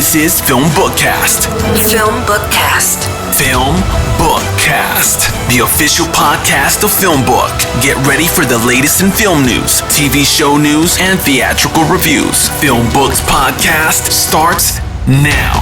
This is FilmBookCast. FilmBookCast. FilmBookCast, the official podcast of FilmBook. Get ready for the latest in film news, TV show news, and theatrical reviews. FilmBook's podcast starts now.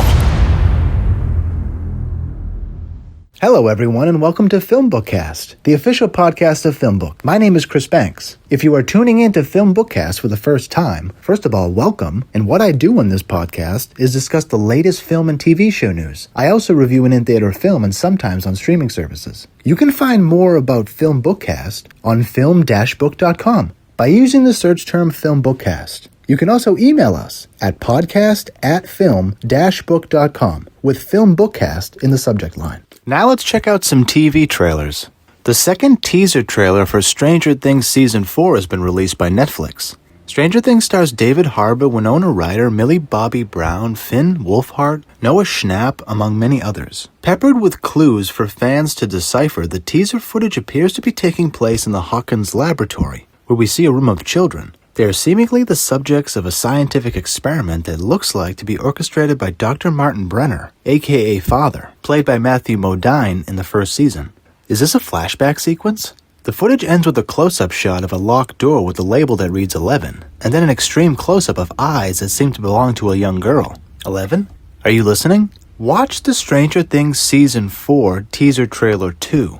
Hello everyone and welcome to FilmBookCast, the official podcast of FilmBook. My name is Chris Banks. If you are tuning in to FilmBookCast for the first time, first of all, welcome. And what I do on this podcast is discuss the latest film and TV show news. I also review an in-theater film and sometimes on streaming services. You can find more about FilmBookCast on film-book.com by using the search term FilmBookCast. You can also email us at podcast@film-book.com with FilmBookCast in the subject line. Now let's check out some TV trailers. The second teaser trailer for Stranger Things Season 4 has been released by Netflix. Stranger Things stars David Harbour, Winona Ryder, Millie Bobby Brown, Finn Wolfhard, Noah Schnapp, among many others. Peppered with clues for fans to decipher, the teaser footage appears to be taking place in the Hawkins laboratory, where we see a room of children. They are seemingly the subjects of a scientific experiment that looks like to be orchestrated by Dr. Martin Brenner, aka Father, played by Matthew Modine in the first season. Is this a flashback sequence? The footage ends with a close-up shot of a locked door with a label that reads 11, and then an extreme close-up of eyes that seem to belong to a young girl. 11? Are you listening? Watch the Stranger Things Season 4 teaser trailer 2.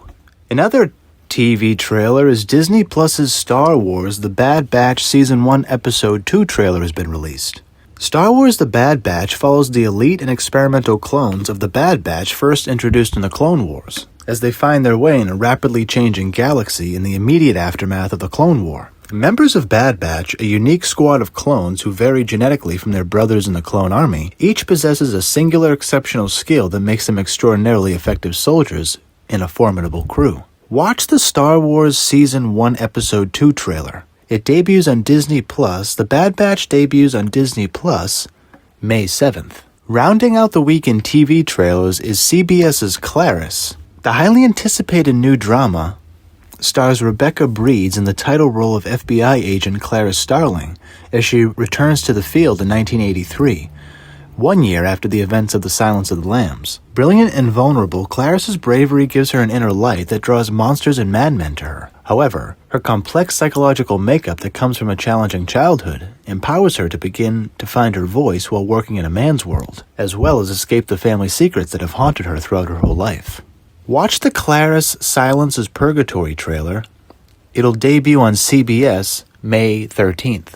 Another TV trailer is Disney Plus's Star Wars The Bad Batch Season 1 Episode 2 trailer has been released. Star Wars The Bad Batch follows the elite and experimental clones of the Bad Batch first introduced in the Clone Wars, as they find their way in a rapidly changing galaxy in the immediate aftermath of the Clone War. Members of Bad Batch, a unique squad of clones who vary genetically from their brothers in the Clone Army, each possesses a singular exceptional skill that makes them extraordinarily effective soldiers in a formidable crew. Watch the Star Wars Season 1 Episode 2 trailer. It debuts on Disney Plus. The Bad Batch debuts on Disney Plus May 7th. Rounding out the week in TV trailers is CBS's Clarice. The highly anticipated new drama stars Rebecca Breeds in the title role of FBI agent Clarice Starling as she returns to the field in 1983. 1 year after the events of The Silence of the Lambs. Brilliant and vulnerable, Clarice's bravery gives her an inner light that draws monsters and madmen to her. However, her complex psychological makeup that comes from a challenging childhood empowers her to begin to find her voice while working in a man's world, as well as escape the family secrets that have haunted her throughout her whole life. Watch the Clarice Silence is Purgatory trailer. It'll debut on CBS May 13th.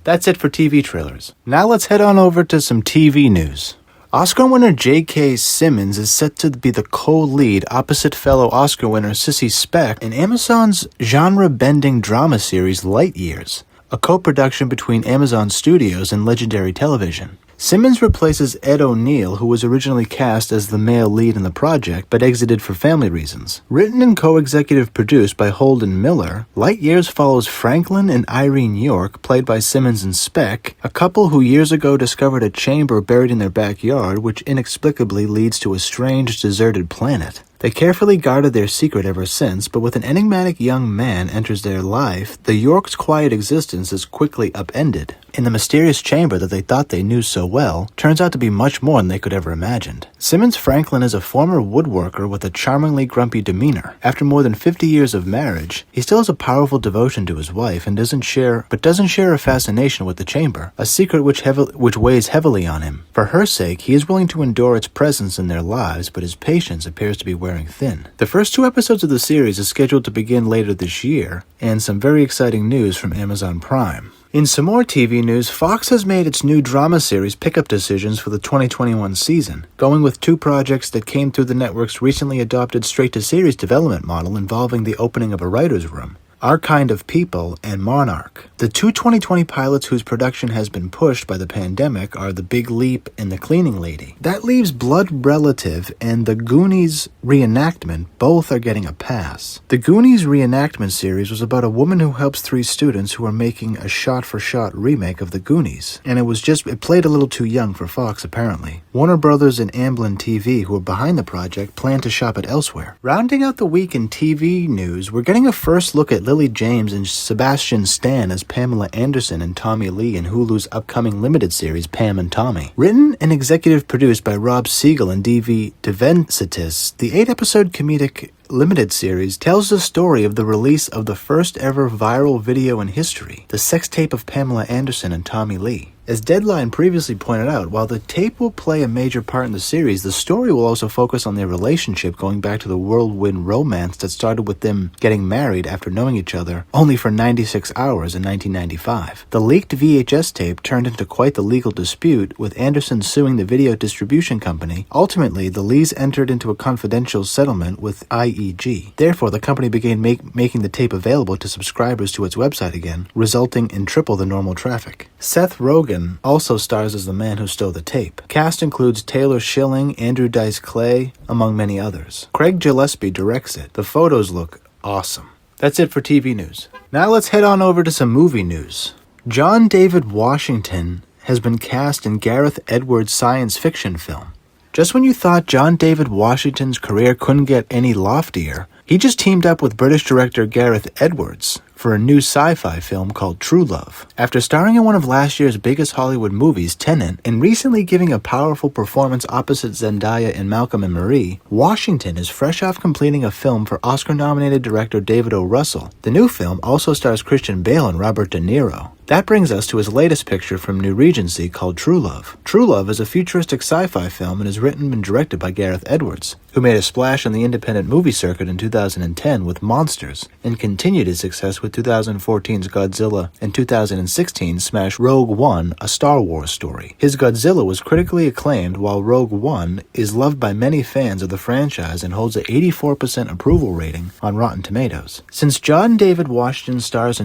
That's it for TV trailers. Now let's head on over to some TV news. Oscar winner J.K. Simmons is set to be the co-lead opposite fellow Oscar winner Sissy Spector in Amazon's genre-bending drama series Light Years, a co-production between Amazon Studios and Legendary Television. Simmons replaces Ed O'Neill, who was originally cast as the male lead in the project but exited for family reasons. Written and co-executive produced by Holden Miller, Light Years follows Franklin and Irene York, played by Simmons and Speck, a couple who years ago discovered a chamber buried in their backyard which inexplicably leads to a strange, deserted planet. They carefully guarded their secret ever since, but with an enigmatic young man enters their life, the Yorks' quiet existence is quickly upended. And the mysterious chamber that they thought they knew so well turns out to be much more than they could ever imagined. Simmons Franklin is a former woodworker with a charmingly grumpy demeanor. After more than 50 years of marriage, he still has a powerful devotion to his wife and doesn't share a fascination with the chamber, a secret which weighs heavily on him. For her sake, he is willing to endure its presence in their lives, but his patience appears to be wearing thin. The first 2 episodes of the series is scheduled to begin later this year, and some very exciting news from Amazon Prime. In some more TV news, Fox has made its new drama series pickup decisions for the 2021 season, going with 2 projects that came through the network's recently adopted straight-to-series development model involving the opening of a writer's room. Our Kind of People and Monarch. The 2 2020 pilots whose production has been pushed by the pandemic are The Big Leap and The Cleaning Lady. That leaves Blood Relative and The Goonies reenactment. Both are getting a pass. The Goonies reenactment series was about a woman who helps 3 students who are making a shot-for-shot remake of The Goonies, and it played a little too young for Fox apparently. Warner Brothers and Amblin TV, who are behind the project, plan to shop it elsewhere. Rounding out the week in TV news, we're getting a first look at Lily James and Sebastian Stan as Pamela Anderson and Tommy Lee in Hulu's upcoming limited series Pam and Tommy. Written and executive produced by Rob Siegel and D.V. DeVencetis, the 8-episode comedic limited series tells the story of the release of the first ever viral video in history, the sex tape of Pamela Anderson and Tommy Lee. As Deadline previously pointed out, while the tape will play a major part in the series, the story will also focus on their relationship going back to the whirlwind romance that started with them getting married after knowing each other only for 96 hours in 1995. The leaked VHS tape turned into quite the legal dispute, with Anderson suing the video distribution company. Ultimately, the Lees entered into a confidential settlement with IEG. Therefore, the company began making the tape available to subscribers to its website again, resulting in triple the normal traffic. Seth Rogen also stars as the man who stole the tape. Cast includes Taylor Schilling, Andrew Dice Clay, among many others. Craig Gillespie directs it. The photos look awesome. That's it for TV news. Now let's head on over to some movie news. John David Washington has been cast in Gareth Edwards' science fiction film. Just when you thought John David Washington's career couldn't get any loftier, he just teamed up with British director Gareth Edwards for a new sci-fi film called True Love. After starring in one of last year's biggest Hollywood movies, Tenet, and recently giving a powerful performance opposite Zendaya in Malcolm and Marie, Washington is fresh off completing a film for Oscar-nominated director David O. Russell. The new film also stars Christian Bale and Robert De Niro. That brings us to his latest picture from New Regency called True Love. True Love is a futuristic sci-fi film and is written and directed by Gareth Edwards, who made a splash on the independent movie circuit in 2010 with Monsters, and continued his success with 2014's Godzilla and 2016's smash Rogue One, a Star Wars story. His Godzilla was critically acclaimed, while Rogue One is loved by many fans of the franchise and holds an 84% approval rating on Rotten Tomatoes. Since John David starred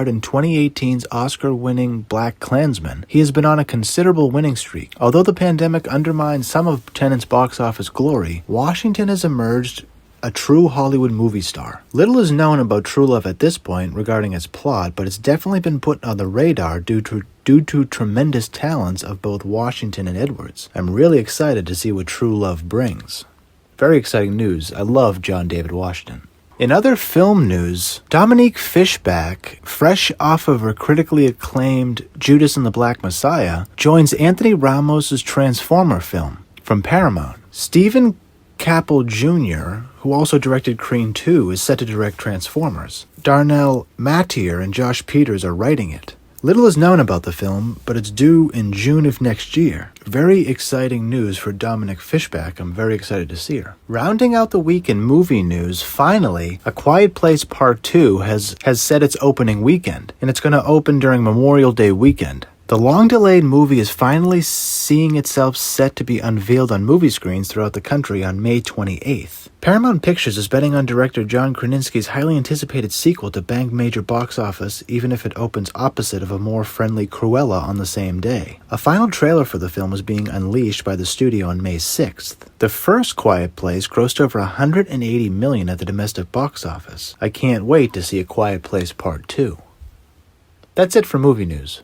in 2018's Oscar-winning Black Klansman, he has been on a considerable winning streak. Although the pandemic undermined some of Tenet's box office glory, Washington has emerged a true Hollywood movie star. Little is known about True Love at this point regarding its plot, but it's definitely been put on the radar due to tremendous talents of both Washington and Edwards. I'm really excited to see what True Love brings. Very exciting news. I love John David Washington. In other film news, Dominique Fishback, fresh off of her critically acclaimed Judas and the Black Messiah, joins Anthony Ramos' Transformer film from Paramount. Stephen Caple Jr., who also directed Creed 2, is set to direct Transformers. Darnell Mattier and Josh Peters are writing it. Little is known about the film, but it's due in June of next year. Very exciting news for Dominic Fishback. I'm very excited to see her. Rounding out the week in movie news, finally, A Quiet Place Part 2 has set its opening weekend, and it's going to open during Memorial Day weekend. The long-delayed movie is finally seeing itself set to be unveiled on movie screens throughout the country on May 28th. Paramount Pictures is betting on director John Krasinski's highly anticipated sequel to bank major box office, even if it opens opposite of a more friendly Cruella on the same day. A final trailer for the film is being unleashed by the studio on May 6th. The first Quiet Place grossed over $180 million at the domestic box office. I can't wait to see A Quiet Place Part 2. That's it for movie news.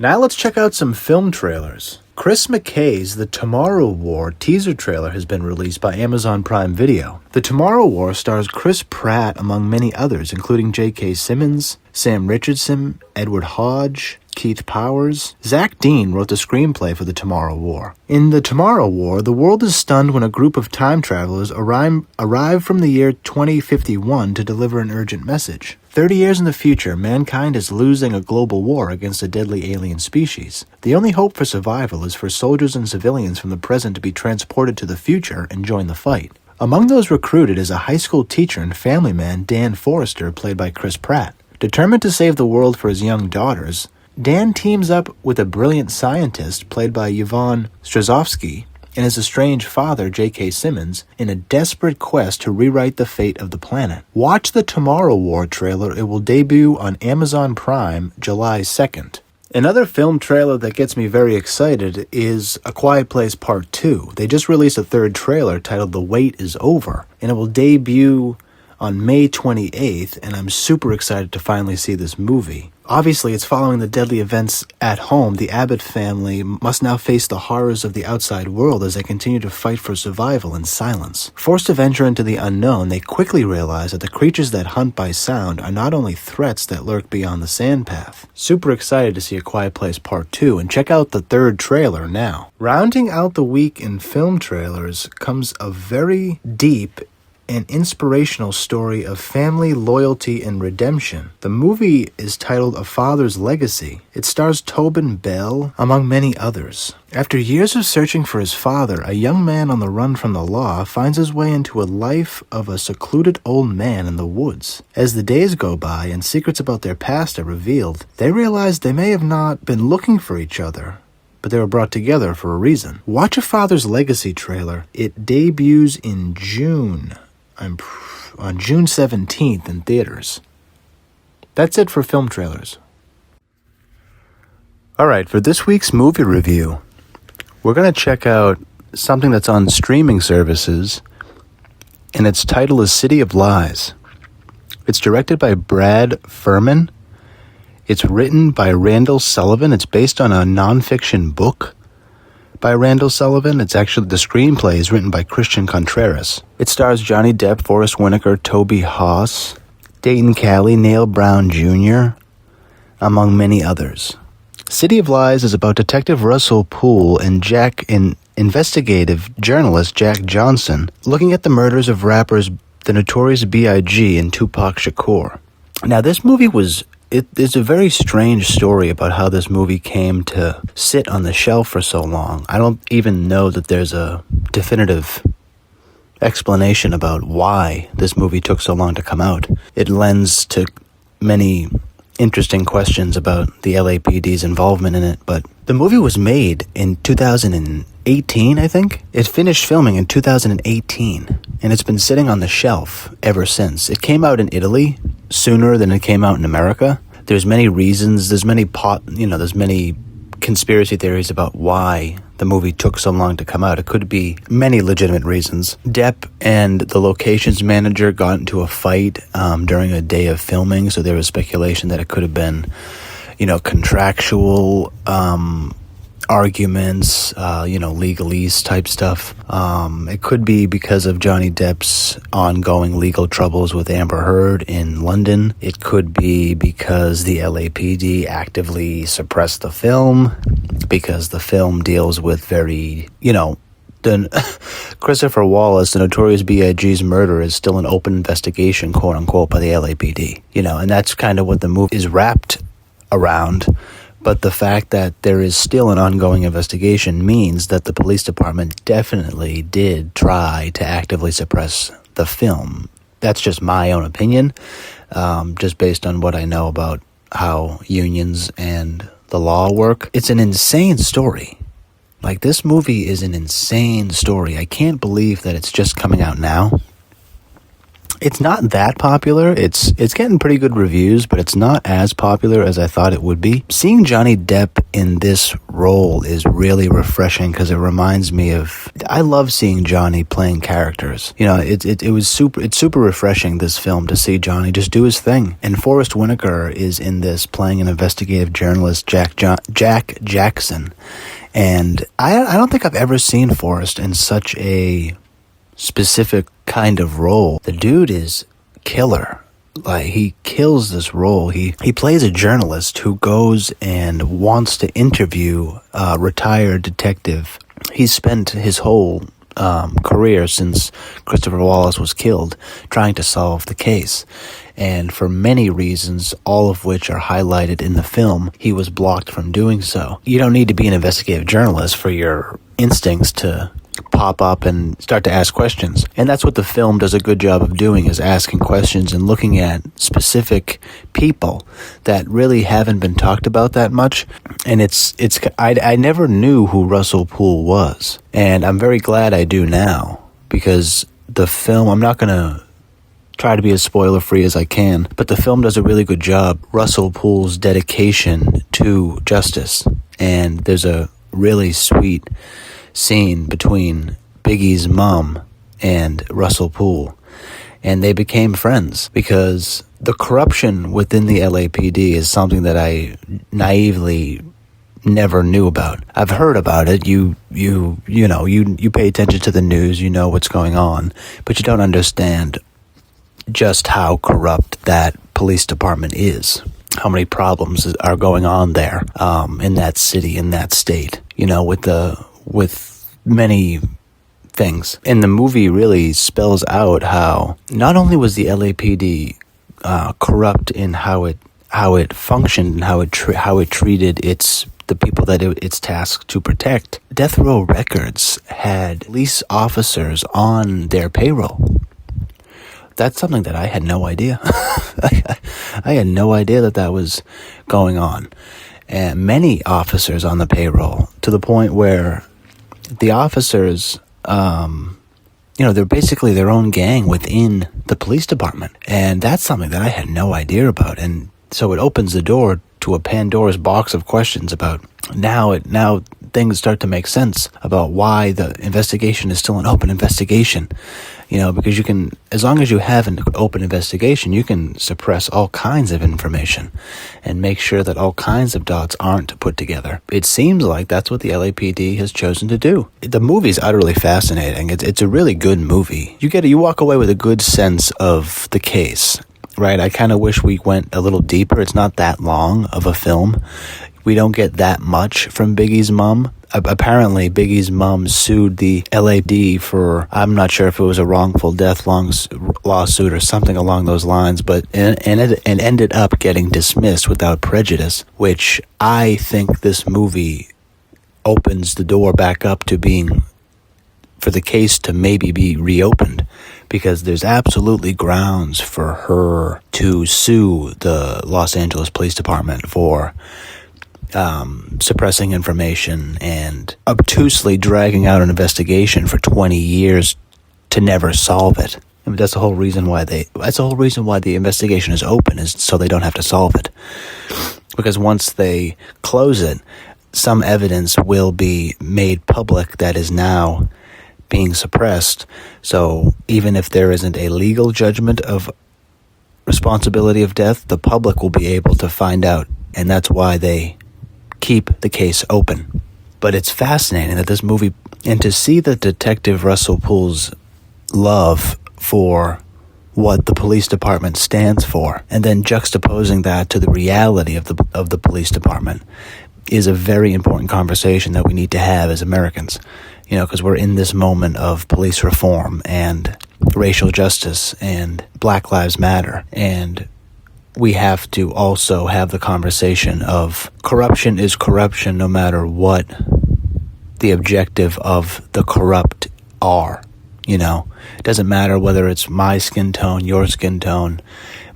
Now let's check out some film trailers. Chris McKay's The Tomorrow War teaser trailer has been released by Amazon Prime Video. The Tomorrow War stars Chris Pratt among many others, including J.K. Simmons, Sam Richardson, Edward Hodge, Keith Powers. Zach Dean wrote the screenplay for The Tomorrow War. In The Tomorrow War, the world is stunned when a group of time travelers arrive from the year 2051 to deliver an urgent message. 30 years in the future, mankind is losing a global war against a deadly alien species. The only hope for survival is for soldiers and civilians from the present to be transported to the future and join the fight. Among those recruited is a high school teacher and family man, Dan Forrester, played by Chris Pratt. Determined to save the world for his young daughters, Dan teams up with a brilliant scientist, played by Yvonne Strahovski, and his estranged father, J.K. Simmons, in a desperate quest to rewrite the fate of the planet. Watch the Tomorrow War trailer. It will debut on Amazon Prime July 2nd. Another film trailer that gets me very excited is A Quiet Place Part 2. They just released a third trailer titled The Wait Is Over, and it will debut on May 28th, and I'm super excited to finally see this movie. Obviously, it's following the deadly events at home. The Abbott family must now face the horrors of the outside world as they continue to fight for survival in silence. Forced to venture into the unknown, they quickly realize that the creatures that hunt by sound are not only threats that lurk beyond the sandpath. Super excited to see A Quiet Place Part 2, and check out the third trailer now. Rounding out the week in film trailers comes a very deep an inspirational story of family, loyalty, and redemption. The movie is titled A Father's Legacy. It stars Tobin Bell, among many others. After years of searching for his father, a young man on the run from the law finds his way into a life of a secluded old man in the woods. As the days go by and secrets about their past are revealed, they realize they may have not been looking for each other, but they were brought together for a reason. Watch A Father's Legacy trailer. It debuts in June. On June 17th in theaters. That's it for film trailers. Alright, for this week's movie review, we're going to check out something that's on streaming services, and its title is City of Lies. It's directed by Brad Furman. It's written by Randall Sullivan. It's based on a nonfiction book by Randall Sullivan. It's actually, the screenplay is written by Christian Contreras. It stars Johnny Depp, Forrest Whitaker, Toby Haas, Dayton Cali, Neil Brown Jr., among many others. City of Lies is about Detective Russell Poole and investigative journalist Jack Johnson looking at the murders of rappers the Notorious B.I.G. and Tupac Shakur. Now, this movie It's a very strange story about how this movie came to sit on the shelf for so long. I don't even know that there's a definitive explanation about why this movie took so long to come out. It lends to many interesting questions about the LAPD's involvement in it, but the movie was made in 2018, I think. It finished filming in 2018, and it's been sitting on the shelf ever since. It came out in Italy sooner than it came out in America. There's many reasons, there's many conspiracy theories about why the movie took so long to come out. It could be many legitimate reasons. Depp and the locations manager got into a fight during a day of filming, so there was speculation that it could have been, contractual arguments, legalese type stuff. It could be because of Johnny Depp's ongoing legal troubles with Amber Heard in London. It could be because the LAPD actively suppressed the film, because the film deals with very, Christopher Wallace, the Notorious B.I.G.'s murder, is still an open investigation, quote unquote, by the LAPD. And that's kind of what the movie is wrapped around. But the fact that there is still an ongoing investigation means that the police department definitely did try to actively suppress the film. That's just my own opinion, just based on what I know about how unions and the law work. It's an insane story. Like, this movie is an insane story. I can't believe that it's just coming out now. It's not that popular. It's getting pretty good reviews, but it's not as popular as I thought it would be. Seeing Johnny Depp in this role is really refreshing because it reminds me of, I love seeing Johnny playing characters. It's super refreshing, this film, to see Johnny just do his thing. And Forrest Whitaker is in this playing an investigative journalist, Jack Jackson. And I don't think I've ever seen Forrest in such a specific kind of role. The dude is killer. Like, he kills this role. He plays a journalist who goes and wants to interview a retired detective. He's spent his whole career since Christopher Wallace was killed trying to solve the case. And for many reasons, all of which are highlighted in the film, he was blocked from doing so. You don't need to be an investigative journalist for your instincts to pop up and start to ask questions. And that's what the film does a good job of doing, is asking questions and looking at specific people that really haven't been talked about that much. And I never knew who Russell Poole was. And I'm very glad I do now, because the film, I'm not going to try to be as spoiler-free as I can, but the film does a really good job. Russell Poole's dedication to justice. And there's a really sweet scene between Biggie's mom and Russell Poole. and they became friends because the corruption within the LAPD is something that I naively never knew about. I've heard about it. You pay attention to the news, you know what's going on, but you don't understand just how corrupt that police department is. How many problems are going on there, in that city, in that state, with many things. And the movie really spells out how not only was the LAPD corrupt in how it functioned and how it treated the people that it's tasked to protect. Death Row Records had police officers on their payroll. That's something that I had no idea. I had no idea that was going on. And many officers on the payroll, to the point where the officers, they're basically their own gang within the police department. And that's something that I had no idea about. And so it opens the door to a Pandora's box of questions about now things start to make sense about why the investigation is still an open investigation. Because you can, as long as you have an open investigation, you can suppress all kinds of information and make sure that all kinds of dots aren't put together. It seems like that's what the LAPD has chosen to do. The movie's utterly fascinating. It's a really good movie. You walk away with a good sense of the case, right? I kind of wish we went a little deeper. It's not that long of a film. We don't get that much from Biggie's mom. Apparently, Biggie's mom sued the LAPD for, I'm not sure if it was a wrongful death lawsuit or something along those lines, but it ended up getting dismissed without prejudice, which I think this movie opens the door back up to being, for the case to maybe be reopened, because there's absolutely grounds for her to sue the Los Angeles Police Department for suppressing information and obtusely dragging out an investigation for 20 years to never solve it. I mean, that's the whole reason why the investigation is open, is so they don't have to solve it. Because once they close it, some evidence will be made public that is now being suppressed. So even if there isn't a legal judgment of responsibility of death, the public will be able to find out, and that's why they keep the case open. But it's fascinating that this movie, and to see the detective Russell Poole's love for what the police department stands for, and then juxtaposing that to the reality of the police department, is a very important conversation that we need to have as Americans. Because we're in this moment of police reform and racial justice and Black Lives Matter, and we have to also have the conversation of corruption is corruption no matter what the objective of the corrupt are. It doesn't matter whether it's my skin tone, your skin tone,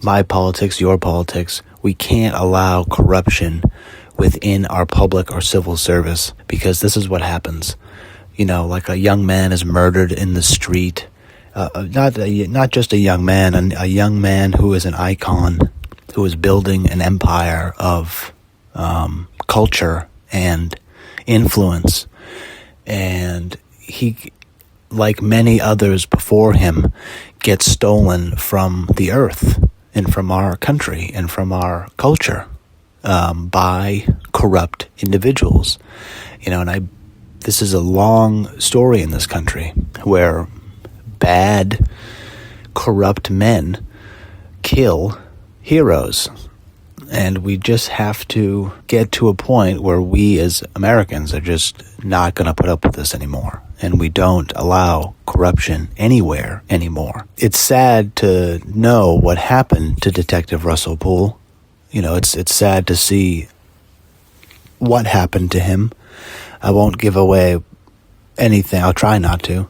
my politics, your politics. We can't allow corruption within our public or civil service, because this is what happens. Like a young man is murdered in the street. Not just a young man who is an icon, who is building an empire of culture and influence. And he, like many others before him, gets stolen from the earth and from our country and from our culture by corrupt individuals. This is a long story in this country where bad, corrupt men kill heroes. And we just have to get to a point where we as Americans are just not going to put up with this anymore. And we don't allow corruption anywhere anymore. It's sad to know what happened to Detective Russell Poole. It's sad to see what happened to him. I won't give away anything. I'll try not to.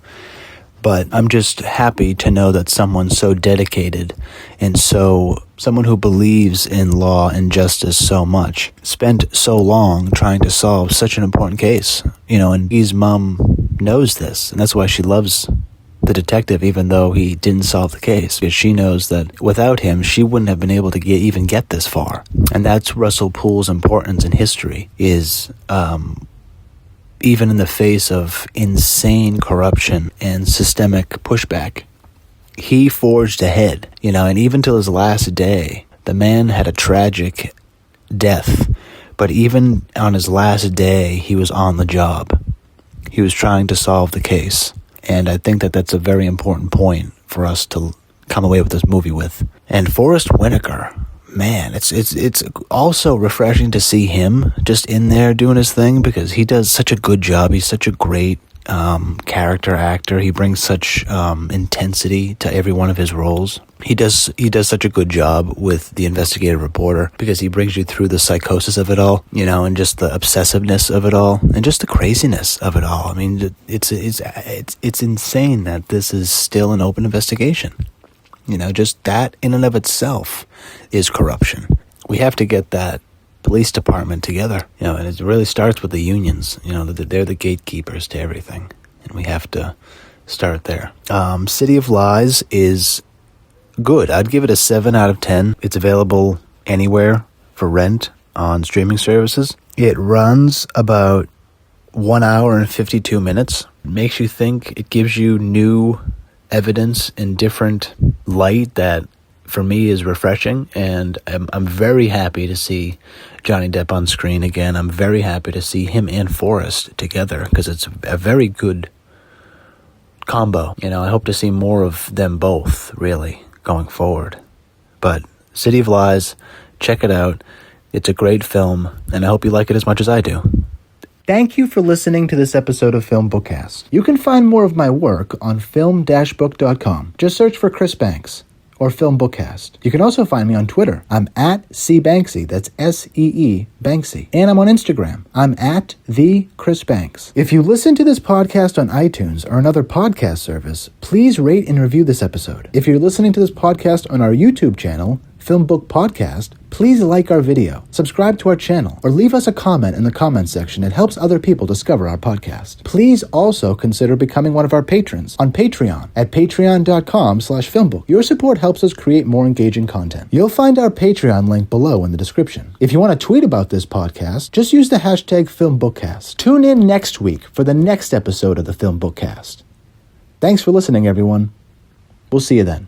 But I'm just happy to know that someone so dedicated and someone who believes in law and justice so much spent so long trying to solve such an important case. And his mom knows this, and that's why she loves the detective, even though he didn't solve the case, because she knows that without him, she wouldn't have been able to even get this far. And that's Russell Poole's importance in history, is even in the face of insane corruption and systemic pushback, he forged ahead, and even till his last day, the man had a tragic death. But even on his last day, he was on the job. He was trying to solve the case. And I think that that's a very important point for us to come away with this movie with. And Forrest Whitaker, man, it's also refreshing to see him just in there doing his thing, because he does such a good job. He's such a great character actor. He brings such intensity to every one of his roles. He does such a good job with the investigative reporter, because he brings you through the psychosis of it all, and just the obsessiveness of it all, and just the craziness of it all. I mean, it's insane that this is still an open investigation. Just that in and of itself is corruption. We have to get that police department together, and it really starts with the unions. They're the gatekeepers to everything, and we have to start there. City of Lies is good. I'd give it a 7 out of 10. It's available anywhere for rent on streaming services. It runs about 1 hour and 52 minutes. It makes you think. It gives you new evidence in different light that, for me, is refreshing, and I'm very happy to see Johnny Depp on screen again. I'm very happy to see him and Forrest together, because it's a very good combo. I hope to see more of them both, really, going forward. But City of Lies, check it out. It's a great film, and I hope you like it as much as I do. Thank you for listening to this episode of FilmBookCast. You can find more of my work on film-book.com. Just search for Chris Banks or FilmBookCast. You can also find me on Twitter. I'm at CBanksy. That's S-E-E Banksy. And I'm on Instagram. I'm at the Chris Banks. If you listen to this podcast on iTunes or another podcast service, please rate and review this episode. If you're listening to this podcast on our YouTube channel, FilmBook Podcast, please like our video, subscribe to our channel, or leave us a comment in the comments section. It helps other people discover our podcast. Please also consider becoming one of our patrons on Patreon at patreon.com/filmbook. Your support helps us create more engaging content. You'll find our Patreon link below in the description. If you want to tweet about this podcast, just use the hashtag FilmBookCast. Tune in next week for the next episode of the FilmBookCast. Thanks for listening, everyone. We'll see you then.